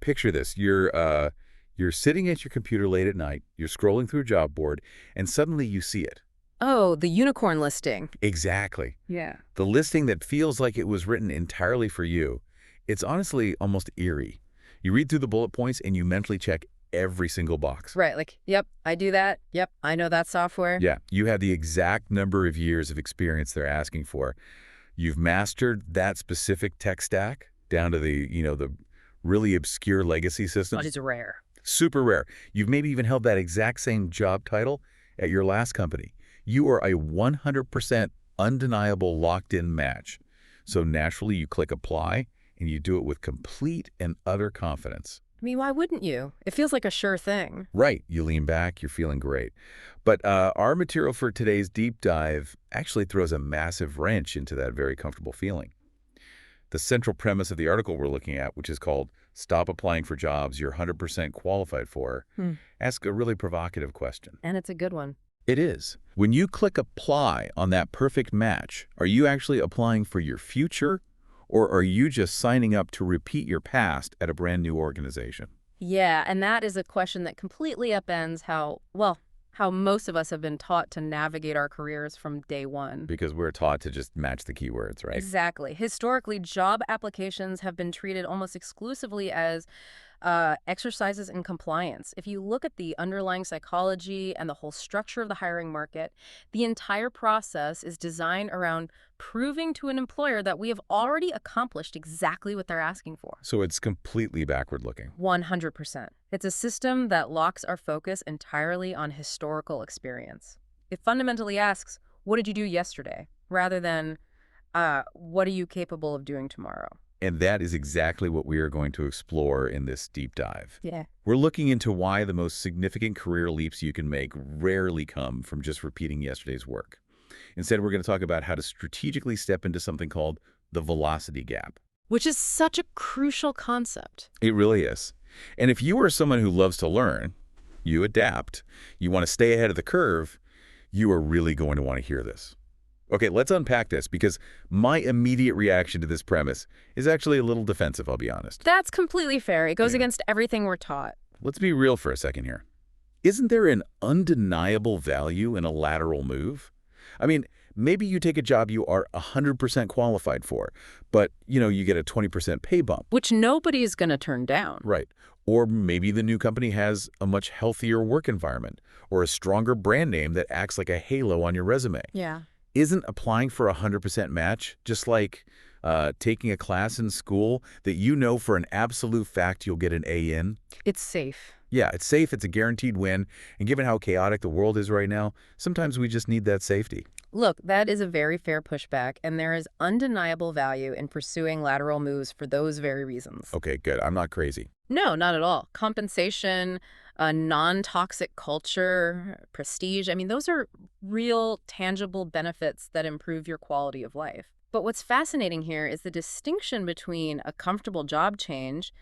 picture this. You're sitting at your computer late at night, you're scrolling through a job board, and suddenly you see it. Oh, the unicorn listing. Exactly. Yeah. The listing that feels like it was written entirely for you. It's honestly almost eerie. You read through the bullet points and you mentally check every single box. Right, like, yep, I do that. Yep, I know that software. Yeah, you have the exact number of years of experience they're asking for. You've mastered that specific tech stack down to the really obscure legacy systems. But it's rare. Super rare. You've maybe even held that exact same job title at your last company. You are a 100% undeniable locked-in match. So naturally, you click apply, and you do it with complete and utter confidence. I mean, why wouldn't you? It feels like a sure thing. Right. You lean back, you're feeling great. But our material for today's deep dive actually throws a massive wrench into that very comfortable feeling. The central premise of the article we're looking at, which is called Stop Applying for Jobs You're 100% Qualified For, asks a really provocative question. And it's a good one. It is. When you click apply on that perfect match, are you actually applying for your future, or are you just signing up to repeat your past at a brand new organization? Yeah, and that is a question that completely upends how most of us have been taught to navigate our careers from day one. Because we're taught to just match the keywords, right? Exactly. Historically, job applications have been treated almost exclusively as exercises in compliance. If you look at the underlying psychology and the whole structure of the hiring market, the entire process is designed around proving to an employer that we have already accomplished exactly what they're asking for. So it's completely backward-looking. 100%. It's a system that locks our focus entirely on historical experience. It fundamentally asks, what did you do yesterday? Rather than, what are you capable of doing tomorrow? And that is exactly what we are going to explore in this deep dive. Yeah. We're looking into why the most significant career leaps you can make rarely come from just repeating yesterday's work. Instead, we're going to talk about how to strategically step into something called the velocity gap. Which is such a crucial concept. It really is. And if you are someone who loves to learn, you adapt, you want to stay ahead of the curve, you are really going to want to hear this. Okay, let's unpack this, because my immediate reaction to this premise is actually a little defensive, I'll be honest. That's completely fair. It goes against everything we're taught. Let's be real for a second here. Isn't there an undeniable value in a lateral move? I mean, maybe you take a job you are 100% qualified for, but, you get a 20% pay bump. Which nobody's going to turn down. Right. Or maybe the new company has a much healthier work environment or a stronger brand name that acts like a halo on your resume. Yeah. Isn't applying for a 100% match just like taking a class in school that you know for an absolute fact you'll get an A in? It's safe. Yeah, it's safe, it's a guaranteed win, and given how chaotic the world is right now, sometimes we just need that safety. Look, that is a very fair pushback, and there is undeniable value in pursuing lateral moves for those very reasons. Okay, good. I'm not crazy. No, not at all. Compensation, a non-toxic culture, prestige, I mean, those are real, tangible benefits that improve your quality of life. But what's fascinating here is the distinction between a comfortable job change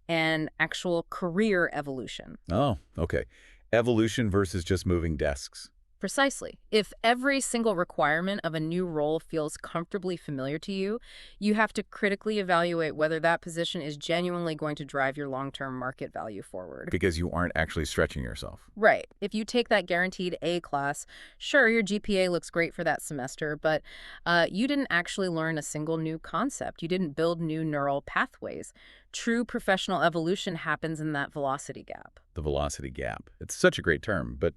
and actual career evolution. Oh, okay. Evolution versus just moving desks. Precisely. If every single requirement of a new role feels comfortably familiar to you, you have to critically evaluate whether that position is genuinely going to drive your long-term market value forward. Because you aren't actually stretching yourself. Right. If you take that guaranteed A class, sure, your GPA looks great for that semester, but you didn't actually learn a single new concept. You didn't build new neural pathways. True professional evolution happens in that velocity gap. The velocity gap. It's such a great term, but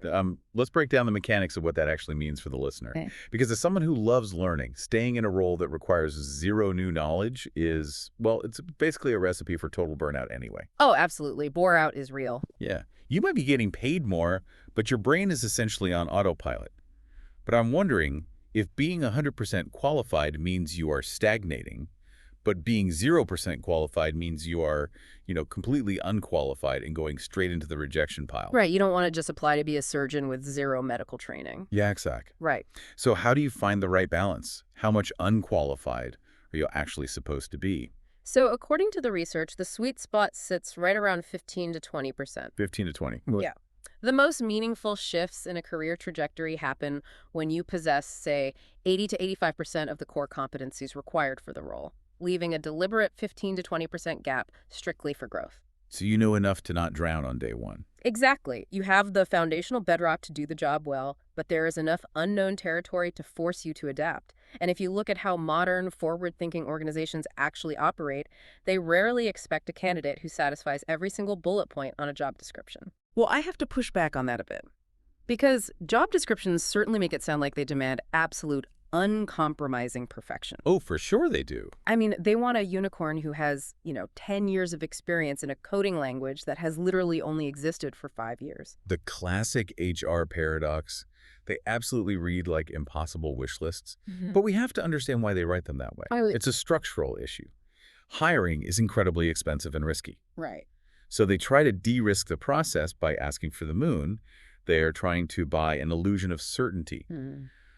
let's break down the mechanics of what that actually means for the listener. Okay. Because as someone who loves learning, staying in a role that requires zero new knowledge is, well, it's basically a recipe for total burnout anyway. Oh, absolutely. Bore out is real. Yeah. You might be getting paid more, but your brain is essentially on autopilot. But I'm wondering if being 100% qualified means you are stagnating, but being 0% qualified means you are, completely unqualified and going straight into the rejection pile. Right. You don't want to just apply to be a surgeon with zero medical training. Yeah, exactly. Right. So how do you find the right balance? How much unqualified are you actually supposed to be? So according to the research, the sweet spot sits right around 15 to 20%. 15 to 20. Yeah. The most meaningful shifts in a career trajectory happen when you possess, say, 80 to 85% of the core competencies required for the role, leaving a deliberate 15 to 20% gap strictly for growth. So you know enough to not drown on day one. Exactly. You have the foundational bedrock to do the job well, but there is enough unknown territory to force you to adapt. And if you look at how modern, forward-thinking organizations actually operate, they rarely expect a candidate who satisfies every single bullet point on a job description. Well, I have to push back on that a bit. Because job descriptions certainly make it sound like they demand absolute, uncompromising perfection. Oh, for sure they do. I mean, they want a unicorn who has, 10 years of experience in a coding language that has literally only existed for 5 years. The classic HR paradox. They absolutely read like impossible wish lists, but we have to understand why they write them that way. It's a structural issue. Hiring is incredibly expensive and risky. Right. So they try to de-risk the process by asking for the moon. They are trying to buy an illusion of certainty.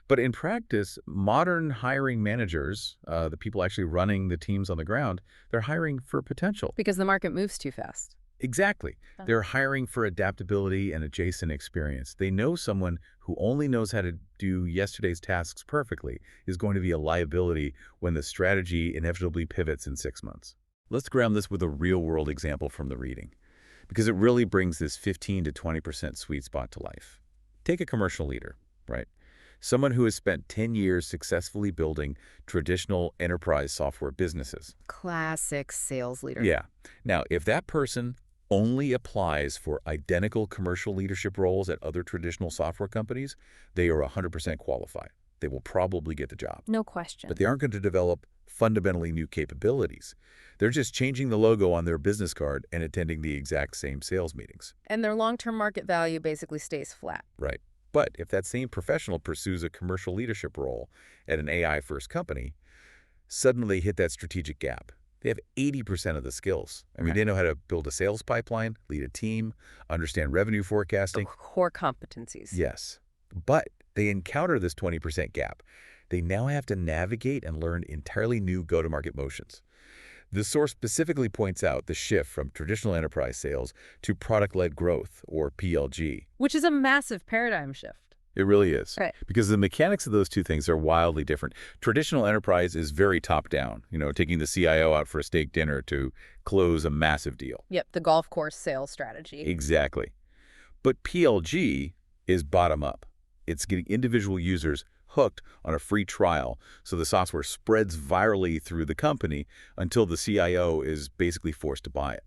But in practice, modern hiring managers, the people actually running the teams on the ground, they're hiring for potential. Because the market moves too fast. Exactly. They're hiring for adaptability and adjacent experience. They know someone who only knows how to do yesterday's tasks perfectly is going to be a liability when the strategy inevitably pivots in 6 months. Let's ground this with a real-world example from the reading, because it really brings this 15 to 20% sweet spot to life. Take a commercial leader, right? Someone who has spent 10 years successfully building traditional enterprise software businesses. Classic sales leader. Yeah. Now, if that person only applies for identical commercial leadership roles at other traditional software companies, they are 100% qualified. They will probably get the job. No question. But they aren't going to develop fundamentally new capabilities. They're just changing the logo on their business card and attending the exact same sales meetings. And their long-term market value basically stays flat. Right. But if that same professional pursues a commercial leadership role at an AI-first company, suddenly they hit that strategic gap. They have 80% of the skills. I mean, they know how to build a sales pipeline, lead a team, understand revenue The forecasting. core competencies. Yes. But they encounter this 20% gap. They now have to navigate and learn entirely new go-to-market motions. The source specifically points out the shift from traditional enterprise sales to product-led growth, or PLG. Which is a massive paradigm shift. It really is. Right. Because the mechanics of those two things are wildly different. Traditional enterprise is very top-down, taking the CIO out for a steak dinner to close a massive deal. Yep, the golf course sales strategy. Exactly. But PLG is bottom-up. It's getting individual users hooked on a free trial, so the software spreads virally through the company until the CIO is basically forced to buy it.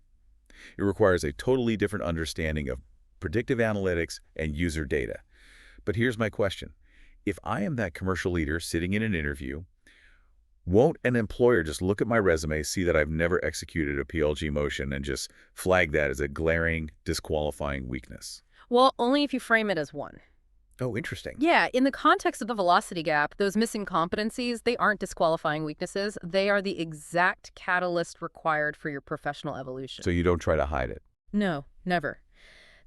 It requires a totally different understanding of predictive analytics and user data. But here's my question. If I am that commercial leader sitting in an interview, won't an employer just look at my resume, see that I've never executed a PLG motion, and just flag that as a glaring, disqualifying weakness? Well, only if you frame it as one. Oh, interesting. Yeah, in the context of the velocity gap, those missing competencies, they aren't disqualifying weaknesses. They are the exact catalyst required for your professional evolution. So you don't try to hide it. No, never.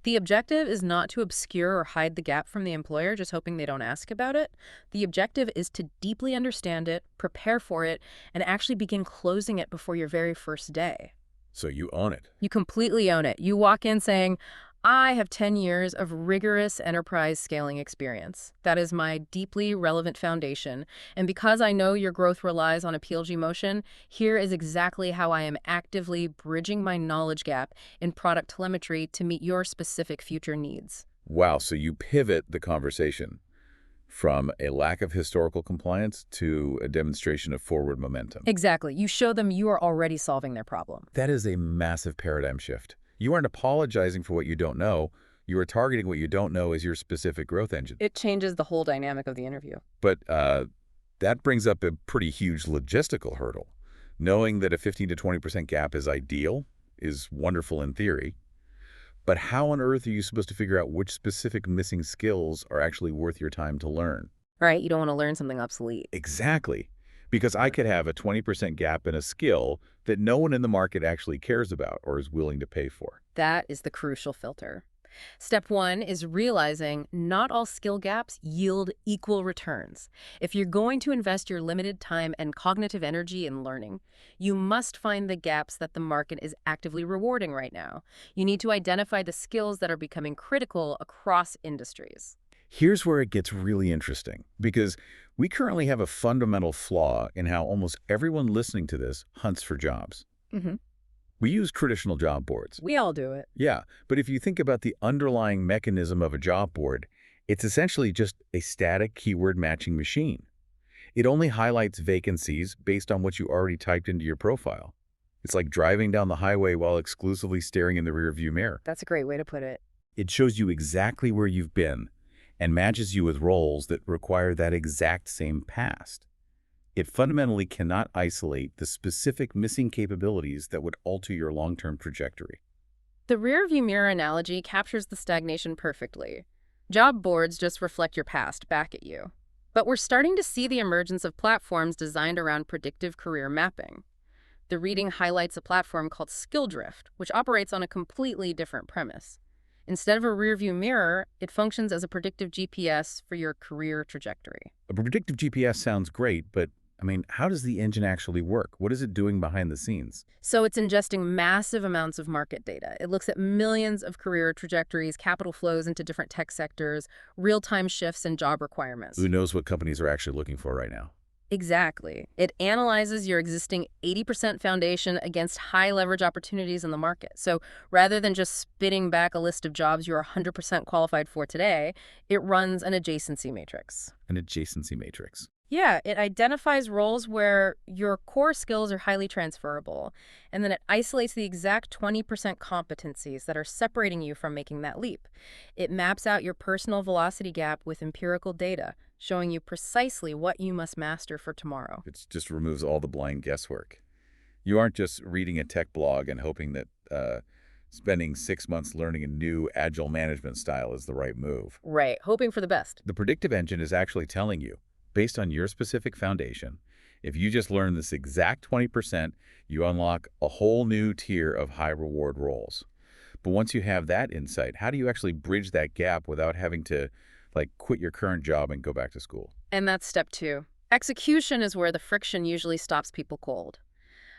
The objective is not to obscure or hide the gap from the employer, just hoping they don't ask about it. The objective is to deeply understand it, prepare for it, and actually begin closing it before your very first day. So you own it. You completely own it. You walk in saying, I have 10 years of rigorous enterprise scaling experience. That is my deeply relevant foundation. And because I know your growth relies on a PLG motion, here is exactly how I am actively bridging my knowledge gap in product telemetry to meet your specific future needs. Wow, so you pivot the conversation from a lack of historical compliance to a demonstration of forward momentum. Exactly. You show them you are already solving their problem. That is a massive paradigm shift. You aren't apologizing for what you don't know. You are targeting what you don't know as your specific growth engine. It changes the whole dynamic of the interview. But that brings up a pretty huge logistical hurdle. Knowing that a 15 to 20% gap is ideal is wonderful in theory. But how on earth are you supposed to figure out which specific missing skills are actually worth your time to learn? Right? You don't want to learn something obsolete. Exactly. Because I could have a 20% gap in a skill that no one in the market actually cares about or is willing to pay for. That is the crucial filter. Step one is realizing not all skill gaps yield equal returns. If you're going to invest your limited time and cognitive energy in learning, you must find the gaps that the market is actively rewarding right now. You need to identify the skills that are becoming critical across industries. Here's where it gets really interesting, because we currently have a fundamental flaw in how almost everyone listening to this hunts for jobs. We use traditional job boards. We all do it. Yeah, but if you think about the underlying mechanism of a job board, it's essentially just a static keyword matching machine. It only highlights vacancies based on what you already typed into your profile. It's like driving down the highway while exclusively staring in the rearview mirror. That's a great way to put it. It shows you exactly where you've been and matches you with roles that require that exact same past. It fundamentally cannot isolate the specific missing capabilities that would alter your long-term trajectory. The rearview mirror analogy captures the stagnation perfectly. Job boards just reflect your past back at you. But we're starting to see the emergence of platforms designed around predictive career mapping. The reading highlights a platform called SkillDrift, which operates on a completely different premise. Instead of a rearview mirror, it functions as a predictive GPS for your career trajectory. A predictive GPS sounds great, but how does the engine actually work? What is it doing behind the scenes? So it's ingesting massive amounts of market data. It looks at millions of career trajectories, capital flows into different tech sectors, real-time shifts and job requirements. Who knows what companies are actually looking for right now? Exactly. It analyzes your existing 80% foundation against high-leverage opportunities in the market. So rather than just spitting back a list of jobs you're 100% qualified for today, it runs an adjacency matrix. An adjacency matrix. Yeah, it identifies roles where your core skills are highly transferable, and then it isolates the exact 20% competencies that are separating you from making that leap. It maps out your personal velocity gap with empirical data, showing you precisely what you must master for tomorrow. It just removes all the blind guesswork. You aren't just reading a tech blog and hoping that spending 6 months learning a new agile management style is the right move. Right, hoping for the best. The predictive engine is actually telling you, based on your specific foundation, if you just learn this exact 20%, you unlock a whole new tier of high-reward roles. But once you have that insight, how do you actually bridge that gap without having to, quit your current job and go back to school? And that's step 2. Execution is where the friction usually stops people cold.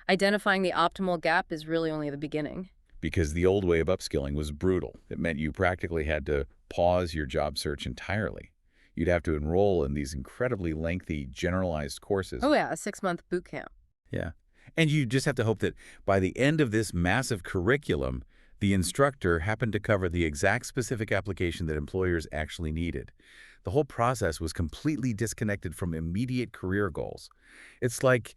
Identifying the optimal gap is really only the beginning. Because the old way of upskilling was brutal. It meant you practically had to pause your job search entirely. You'd have to enroll in these incredibly lengthy, generalized courses. Oh yeah, a 6-month boot camp. Yeah. And you just have to hope that by the end of this massive curriculum, the instructor happened to cover the exact specific application that employers actually needed. The whole process was completely disconnected from immediate career goals. It's like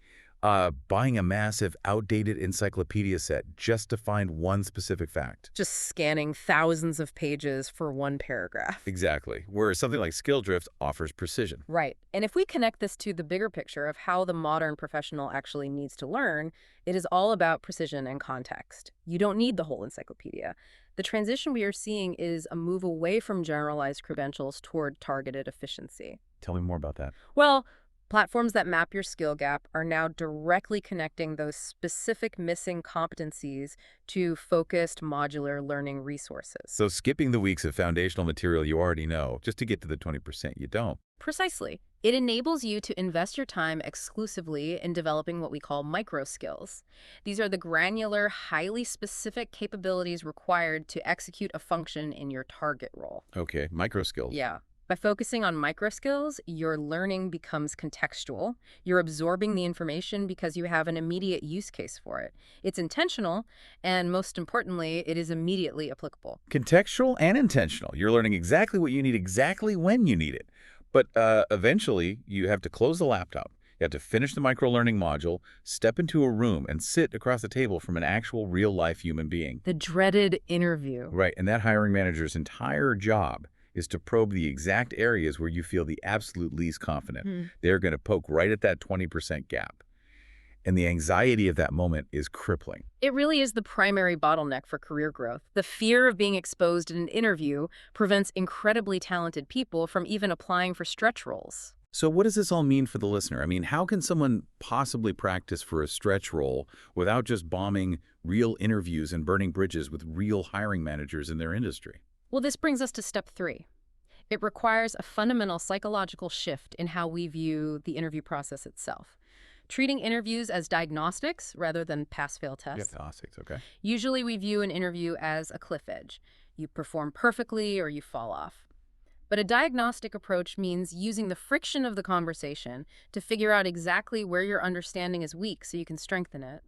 buying a massive, outdated encyclopedia set just to find one specific fact. Just scanning thousands of pages for one paragraph. Exactly. Whereas something like SkillDrift offers precision. Right. And if we connect this to the bigger picture of how the modern professional actually needs to learn, it is all about precision and context. You don't need the whole encyclopedia. The transition we are seeing is a move away from generalized credentials toward targeted efficiency. Tell me more about that. Well, platforms that map your skill gap are now directly connecting those specific missing competencies to focused modular learning resources. So skipping the weeks of foundational material you already know, just to get to the 20% you don't. Precisely. It enables you to invest your time exclusively in developing what we call micro skills. These are the granular, highly specific capabilities required to execute a function in your target role. Okay, micro skills. Yeah. By focusing on micro skills, your learning becomes contextual. You're absorbing the information because you have an immediate use case for it. It's intentional, and most importantly, it is immediately applicable. Contextual and intentional. You're learning exactly what you need exactly when you need it. But eventually, you have to close the laptop. You have to finish the micro-learning module, step into a room, and sit across the table from an actual real-life human being. The dreaded interview. Right, and that hiring manager's entire job is to probe the exact areas where you feel the absolute least confident. They're going to poke right at that 20% gap. And the anxiety of that moment is crippling. It really is the primary bottleneck for career growth. The fear of being exposed in an interview prevents incredibly talented people from even applying for stretch roles. So what does this all mean for the listener? How can someone possibly practice for a stretch role without just bombing real interviews and burning bridges with real hiring managers in their industry? Well, this brings us to step 3. It requires a fundamental psychological shift in how we view the interview process itself. Treating interviews as diagnostics rather than pass-fail tests. Diagnostics, okay. Usually we view an interview as a cliff edge. You perform perfectly or you fall off. But a diagnostic approach means using the friction of the conversation to figure out exactly where your understanding is weak so you can strengthen it.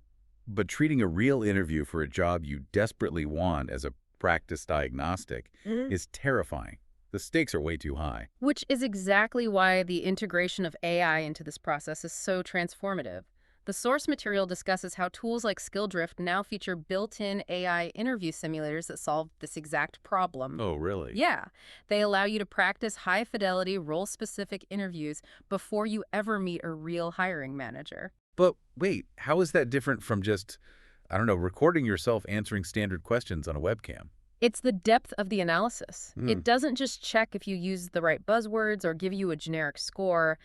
But treating a real interview for a job you desperately want as a practice diagnostic Mhm. is terrifying. The stakes are way too high. Which is exactly why the integration of AI into this process is so transformative. The source material discusses how tools like SkillDrift now feature built-in AI interview simulators that solve this exact problem. Oh, really? Yeah, they allow you to practice high-fidelity, role-specific interviews before you ever meet a real hiring manager. But wait, how is that different from just, I don't know, recording yourself answering standard questions on a webcam? It's the depth of the analysis. Hmm. It doesn't just check if you use the right buzzwords or give you a generic score.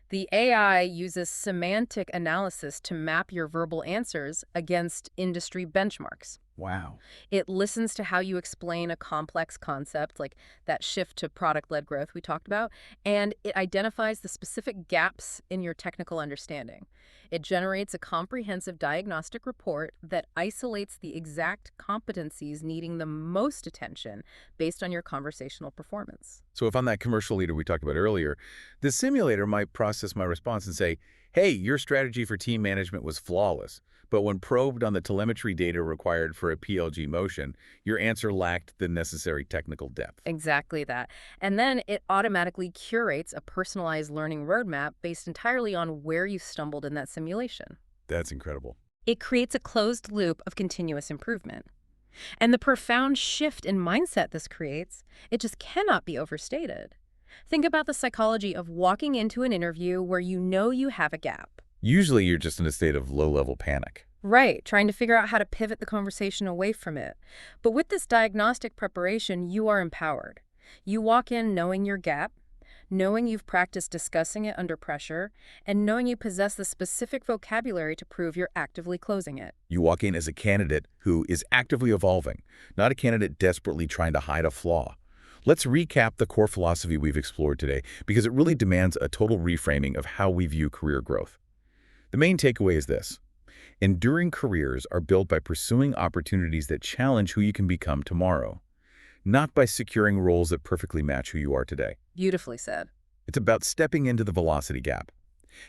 The AI uses semantic analysis to map your verbal answers against industry benchmarks. Wow. It listens to how you explain a complex concept, like that shift to product-led growth we talked about, and it identifies the specific gaps in your technical understanding. It generates a comprehensive diagnostic report that isolates the exact competencies needing the most attention based on your conversational performance. So if I'm that commercial leader we talked about earlier, the simulator might process my response and say, hey, your strategy for team management was flawless. But when probed on the telemetry data required for a PLG motion, your answer lacked the necessary technical depth. Exactly that. And then it automatically curates a personalized learning roadmap based entirely on where you stumbled in that simulation. That's incredible. It creates a closed loop of continuous improvement. And the profound shift in mindset this creates, it just cannot be overstated. Think about the psychology of walking into an interview where you know you have a gap. Usually you're just in a state of low-level panic. Right, trying to figure out how to pivot the conversation away from it. But with this diagnostic preparation, you are empowered. You walk in knowing your gap, knowing you've practiced discussing it under pressure, and knowing you possess the specific vocabulary to prove you're actively closing it. You walk in as a candidate who is actively evolving, not a candidate desperately trying to hide a flaw. Let's recap the core philosophy we've explored today because it really demands a total reframing of how we view career growth. The main takeaway is this. Enduring careers are built by pursuing opportunities that challenge who you can become tomorrow, not by securing roles that perfectly match who you are today. Beautifully said. It's about stepping into the velocity gap.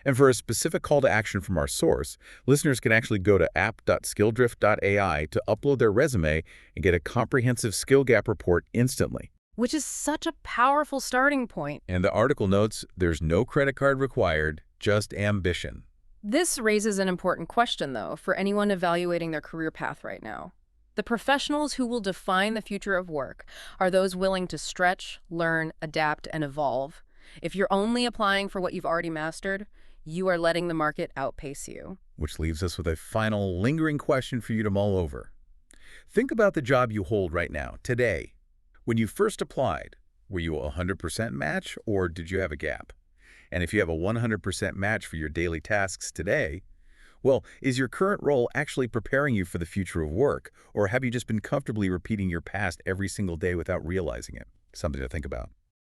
And for a specific call to action from our source, listeners can actually go to app.skilldrift.ai to upload their resume and get a comprehensive skill gap report instantly. Which is such a powerful starting point. And the article notes there's no credit card required, just ambition. This raises an important question, though, for anyone evaluating their career path right now. The professionals who will define the future of work are those willing to stretch, learn, adapt, and evolve. If you're only applying for what you've already mastered, you are letting the market outpace you. Which leaves us with a final lingering question for you to mull over. Think about the job you hold right now, today. When you first applied, were you a 100% match or did you have a gap? And if you have a 100% match for your daily tasks today, well, is your current role actually preparing you for the future of work, or have you just been comfortably repeating your past every single day without realizing it? Something to think about.